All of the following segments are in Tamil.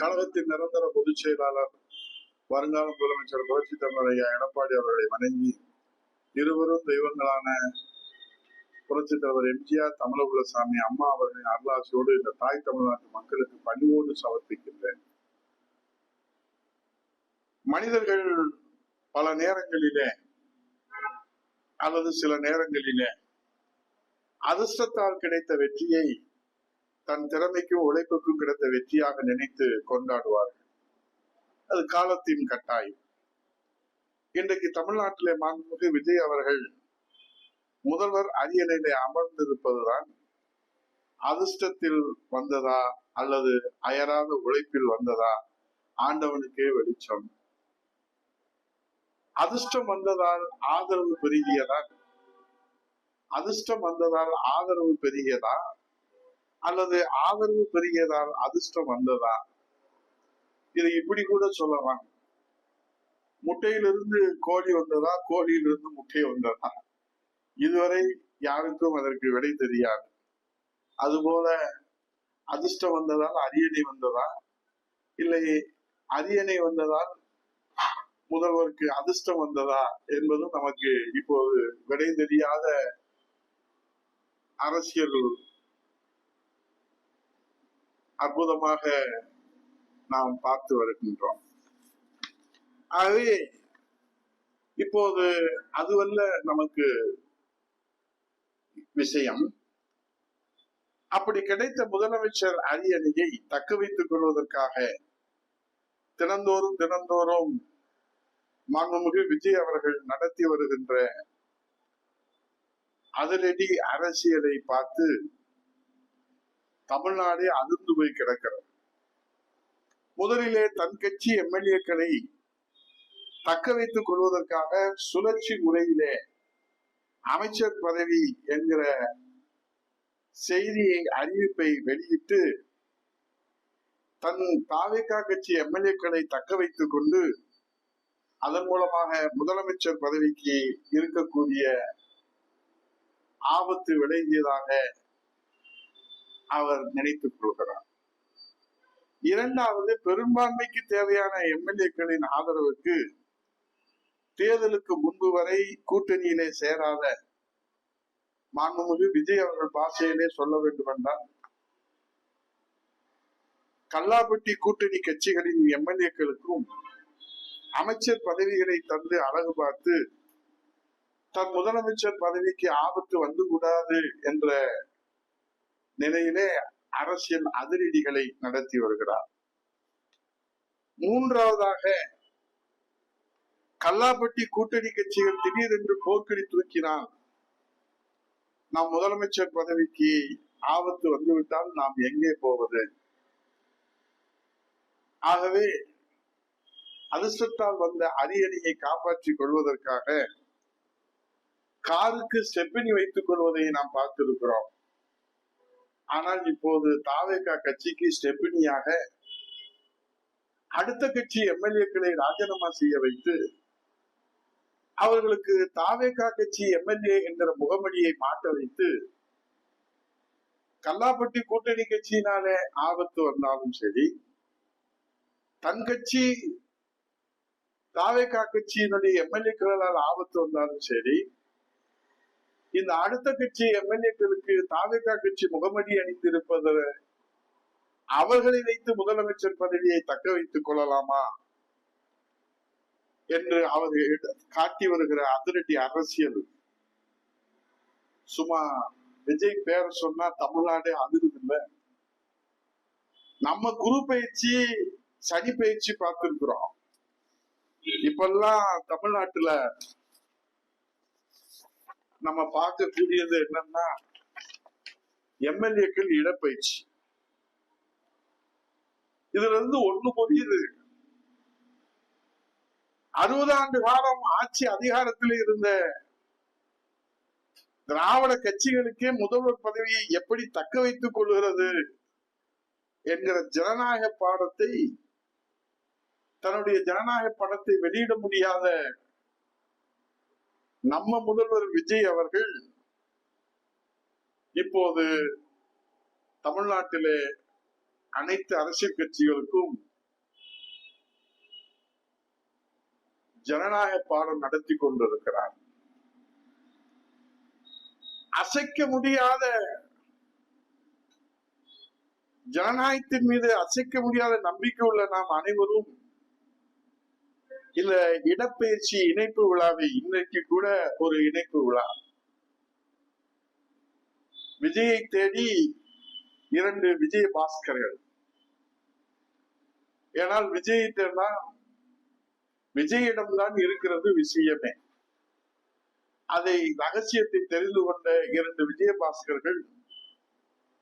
கழகத்தின் நிரந்தர பொதுச் செயலாளர் வருங்கால முதலமைச்சர் புரட்சி தமிழர் ஐயா எடப்பாடி அவர்களை வணங்கி இருவரும் தெய்வங்களான புரட்சி தலைவர் எம்ஜிஆர், தமிழகுலசாமி அம்மா அவர்களின் அருளாசியோடு இந்த தாய் தமிழ்நாட்டு மக்களுக்கு பணிவோடு சமர்ப்பிக்கின்றேன். மனிதர்கள் பல நேரங்களிலே அல்லது சில நேரங்களிலே அதிர்ஷ்டத்தால் கிடைத்த வெற்றியை தன் திறமைக்கும் உழைப்புக்கும் கிடைத்த வெற்றியாக நினைத்து கொண்டாடுவார்கள். அது காலத்தின் கட்டாயம். இன்றைக்கு தமிழ்நாட்டிலே மாண்புமிகு விஜய் அவர்கள் முதல்வர் அரியணையிலே அமர்ந்திருப்பதுதான் அதிர்ஷ்டத்தில் வந்ததா அல்லது அயராத உழைப்பில் வந்ததா ஆண்டவனுக்கே வெளிச்சம். அதிர்ஷ்டம் வந்ததால் ஆதரவு பெருகியதா, அதிர்ஷ்டம் வந்ததால் ஆதரவு பெருகியதா அல்லது ஆதரவு பெருகியதால் அதிர்ஷ்டம் வந்ததா? இதை இப்படி கூட சொல்லலாம். முட்டையிலிருந்து கோழி வந்ததா, கோழியிலிருந்து முட்டை வந்ததா? இதுவரை யாருக்கும் அதற்கு விடை தெரியாது. அதுபோல அதிர்ஷ்டம் வந்ததால் அரியணை வந்ததா, இல்லை அரியணை வந்ததால் முதல்வருக்கு அதிர்ஷ்டம் வந்ததா என்பதும் நமக்கு இப்போது விடை தெரியாத அரசியல் அற்புதமாக நாம் பார்த்து வருகின்றோம். ஆகவே இப்போது அதுவல்ல நமக்கு விஷயம். அப்படி கிடைத்த முதலமைச்சர் அரியணையை தக்க வைத்துக் கொள்வதற்காக தினந்தோறும் மாண்புமிகு விஜய் அவர்கள் நடத்தி வருகின்ற அதிரடி அரசியலை பார்த்து தமிழ்நாடே அதிர்ந்து போய் கிடக்கிறது. முதலிலே தன் கட்சி எம்எல்ஏக்களை தக்க வைத்துக் கொள்வதற்காக சுழற்சி முறையிலே அமைச்சர் பதவி என்கிற செய்தியை அறிவிப்பை வெளியிட்டு தன் தாவேகா கட்சி எம்எல்ஏக்களை தக்க வைத்துக் கொண்டு அதன் மூலமாக முதலமைச்சர் பதவிக்கு இருக்கக்கூடிய ஆபத்து விலகியதாக அவர் நினைத்துக் கொள்கிறார். இரண்டாவது, பெரும்பான்மைக்கு தேவையான எம்எல்ஏக்களின் ஆதரவுக்கு தேர்தலுக்கு முன்பு வரை கூட்டணியிலே சேராத மாண்புமிகு விஜய் அவர்கள் பாஷையிலே சொல்ல வேண்டும் என்றால் கல்லாப்பட்டி கூட்டணி கட்சிகளின் எம்எல்ஏக்களுக்கும் அமைச்சர் பதவிகளை தந்து அழகு பார்த்து தன் முதலமைச்சர் பதவிக்கு ஆபத்து வந்து கூடாது என்ற நிலையிலே அரசியல் அதிரடிகளை நடத்தி வருகிறார். மூன்றாவதாக, கல்லாப்பட்டி கூட்டணி கட்சிகள் திடீரென்று போர்க்கடி தூக்கினால் நாம் முதலமைச்சர் பதவிக்கு ஆபத்து வந்துவிட்டால் நாம் எங்கே போவது? ஆகவே அதிர்ஷ்டத்தால் வந்த அரியணையை காப்பாற்றிக் கொள்வதற்காக காருக்கு ஸ்டெப்பினி வைத்துக் கொள்வதை நாம் பார்த்திருக்கிறோம். ஆனால் இப்போது தாவேகா கட்சிக்கு ஸ்டெப்பினியாக அடுத்த கட்சி எம்எல்ஏக்களை ராஜினாமா செய்ய வைத்து அவர்களுக்கு தாவேகா கட்சி எம்எல்ஏ என்கிற முகமடியை மாற்ற வைத்து கல்லாப்பட்டி கூட்டணி கட்சியினாலே ஆபத்து வந்தாலும் சரி, தன் கட்சி தாவேகா கட்சியினுடைய எம்எல்ஏக்களால் ஆபத்து வந்தாலும் சரி, இந்த அடுத்த கட்சி எம்எல்ஏக்களுக்கு தாவேகா கட்சி முகமடி அணிந்திருப்பது அவர்களை வைத்து முதலமைச்சர் பதவியை தக்க வைத்துக் கொள்ளலாமா என்று அவர்கள் காட்டி வருகிற அதிரடி அரசியல் சும்மா விஜய் பேர சொன்னா தமிழ்நாடே அதிருது இல்ல. நம்ம குரு பயிற்சி சனி பயிற்சி பார்த்திருக்கிறோம். இப்பெல்லாம் தமிழ்நாட்டுல நம்ம பார்க்கக்கூடியது என்னன்னா எம்எல்ஏக்கள் இடப்பயிற்சி. இதுல இருந்து ஒண்ணு புரியுது, 60 ஆண்டு காலம் ஆட்சி அதிகாரத்தில் இருந்த திராவிட கட்சிகளுக்கே முதல்வர் பதவியை எப்படி தக்க வைத்துக் கொள்கிறது என்கிற ஜனநாயக பாடத்தை, தன்னுடைய ஜனநாயக படத்தை வெளியிட முடியாத நம்ம முதல்வர் விஜய் அவர்கள் இப்போது தமிழ்நாட்டிலே அனைத்து அரசியல் கட்சிகளுக்கும் ஜனநாயக பாடம் நடத்தி கொண்டிருக்கிறார். அசைக்க முடியாத ஜனநாயகத்தின் மீது அசைக்க முடியாத நம்பிக்கை உள்ள நாம் அனைவரும் இந்த இடப்பெயர்ச்சி இணைப்பு விழாவை, இன்றைக்கு கூட ஒரு இணைப்பு விழா, விஜயை தேடி 2 விஜய பாஸ்கர்கள். ஏனால் விஜயை தேடினா விஜயிடம்தான் இருக்கிறது விஷயமே. அதை ரகசியத்தை தெரிந்து கொண்ட 2 விஜயபாஸ்கர்கள்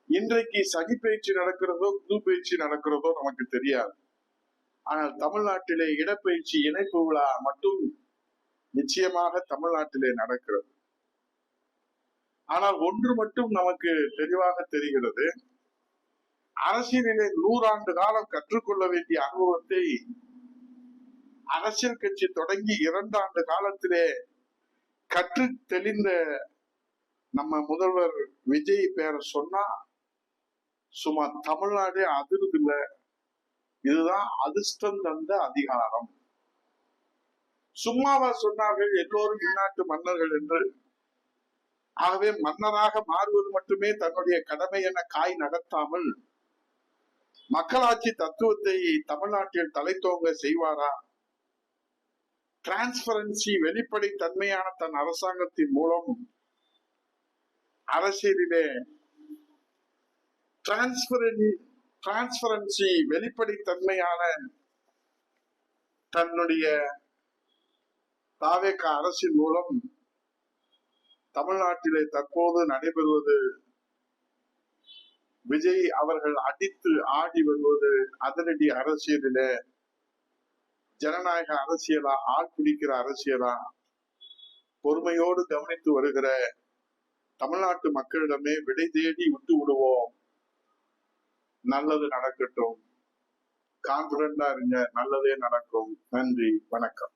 இன்றைக்கு சனி பயிற்சி நடக்கிறதோ புது பயிற்சி நடக்கிறதோ நமக்கு தெரியாது. ஆனால் தமிழ்நாட்டிலே இடப்பெயர்ச்சி இணைப்பு விழா மட்டும் நிச்சயமாக தமிழ்நாட்டிலே நடக்கிறது. ஆனால் ஒன்று மட்டும் நமக்கு தெளிவாக தெரிகிறது, அரசியலிலே 100 ஆண்டு காலம் கற்றுக்கொள்ள வேண்டிய அனுபவத்தை அரசியல் கட்சி தொடங்கி 2 ஆண்டு காலத்திலே கற்று தெளிந்த நம்ம முதல்வர் விஜய் பேரை சொன்னா சும்மா தமிழ்நாடே அதிர்ந்து இல்ல. இதுதான் அதிர்ஷ்டம் தந்த அதிகாரம். சும்மாவா சொன்னார்கள் எல்லோரும் இந்நாட்டு மன்னர்கள் என்று? ஆகவே மன்னராக மாறுவது மட்டுமே தன்னுடைய கடமை என காய் நடத்தாமல் மக்களாட்சி தத்துவத்தை தமிழ்நாட்டில் தலைத்தோங்க செய்வாரா? டிரான்ஸ்பரன்சி, வெளிப்படை தன்மையான தன் அரசாங்கத்தின் மூலம் அரசியலிலே டிரான்ஸ்பரன்சி, வெளிப்படை தன்மையான தன்னுடைய தாவேக அரசின் மூலம் தமிழ்நாட்டிலே தற்போது நடைபெறுவது, விஜய் அவர்கள் அடித்து ஆடி வருவது அதிரடி அரசியலிலே ஜனநாயக அரசியலா, ஆள் பிடிக்கிற அரசியலா? பொறுமையோடு கவனித்து வருகிற தமிழ்நாட்டு மக்களிடமே விடை தேடி விட்டு விடுவோம். நல்லது நடக்கட்டும், கான்பிடண்டா இருங்க, நல்லதே நடக்கும். நன்றி, வணக்கம்.